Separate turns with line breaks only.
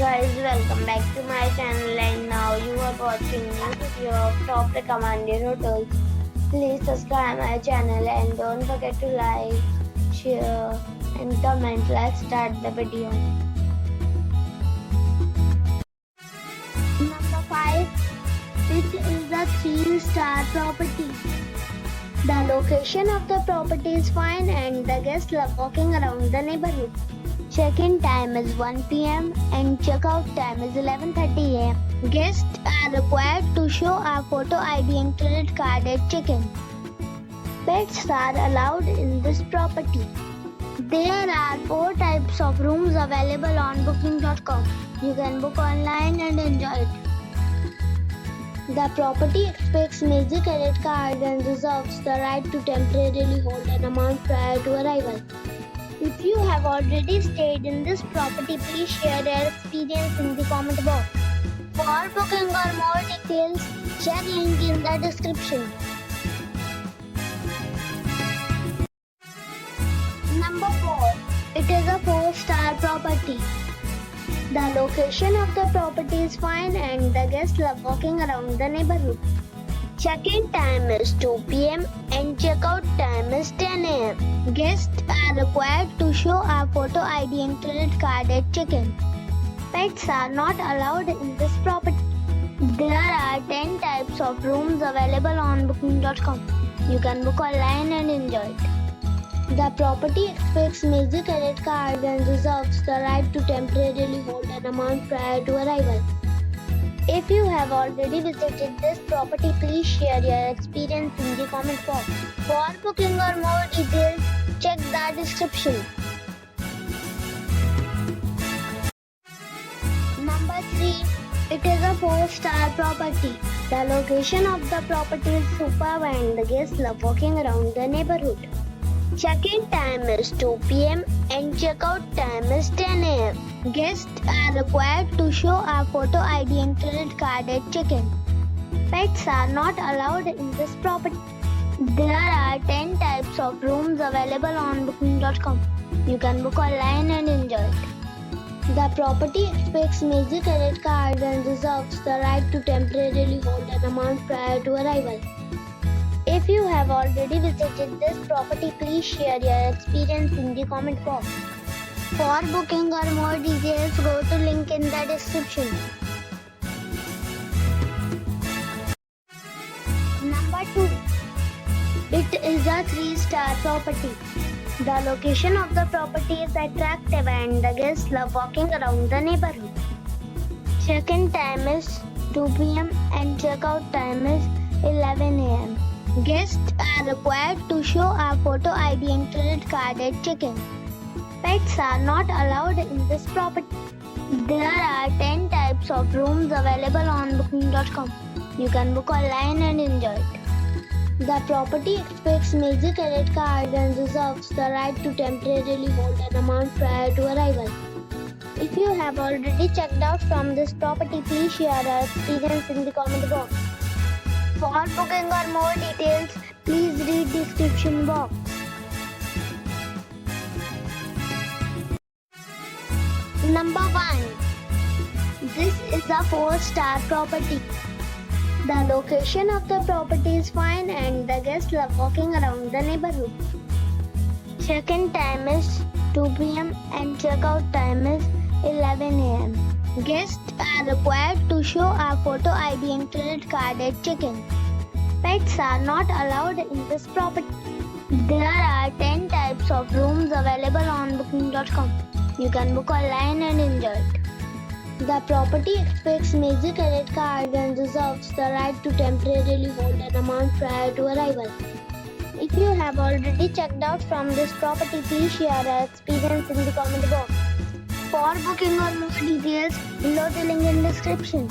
guys, welcome back to my channel, and now you are watching new video of top recommended hotels. Please subscribe my channel and don't forget to like, share and comment. Let's start the video. Number 5. It is a 3-star property. The location of the property is fine and the guests love walking around the neighborhood. Check-in time is 1 p.m. and check-out time is 11:30 a.m. Guests are required to show a photo ID and credit card at check-in. Pets are allowed in this property. There are 4 types of rooms available on booking.com. You can book online and enjoy it. The property expects major credit cards and reserves the right to temporarily hold an amount prior to arrival. If you have already stayed in this property, please share your experience in the comment box. For booking or more details, check link in the description. Number 4. It is a 4-star property. The location of the property is fine and the guests love walking around the neighborhood. Check-in time is 2 p.m. and check-out time is 10 a.m. Guests are required to show a photo ID and credit card at check-in. Pets are not allowed in this property. There are 10 types of rooms available on booking.com. You can book online and enjoy it. The property expects major credit cards and reserves the right to temporarily hold an amount prior to arrival. If you have already visited this property, please share your experience in the comment box. For booking or more details, check the description. Number 3. It is a 4-star property. The location of the property is superb and the guests love walking around the neighborhood. Check-in time is 2 p.m. and check-out time is 10 a.m. Guests are required to show a photo ID and credit card at check-in. Pets are not allowed in this property. There are 10 types of rooms available on booking.com. You can book online and enjoy it. The property expects major credit cards and reserves the right to temporarily hold an amount prior to arrival. If you have already visited this property, please share your experience in the comment box. For booking or more details, go to link in the description. Number 2. It is a 3-star property. The location of the property is attractive and the guests love walking around the neighborhood. Check-in time is 2 p.m. and check-out time is 11 a.m. Guests are required to show a photo ID and credit card at check-in. Pets are not allowed in this property. There are 10 types of rooms available on booking.com. You can book online and enjoy it. The property expects major credit cards and reserves the right to temporarily hold an amount prior to arrival. If you have already checked out from this property, please share your experience in the comment box. For booking or more details, please read description box. Number 1. This is a 4-star property. The location of the property is fine and the guests love walking around the neighborhood. Check-in time is 2 p.m. and check-out time is 11 a.m. Guests are required to show a photo ID and credit card at check-in. Pets are not allowed in this property. There are 10 types of rooms available on booking.com. You can book online and enjoy it. The property expects major credit cards and reserves the right to temporarily hold an amount prior to arrival. If you have already checked out from this property, please share your experience in the comment box. For booking or more details, below the link in description.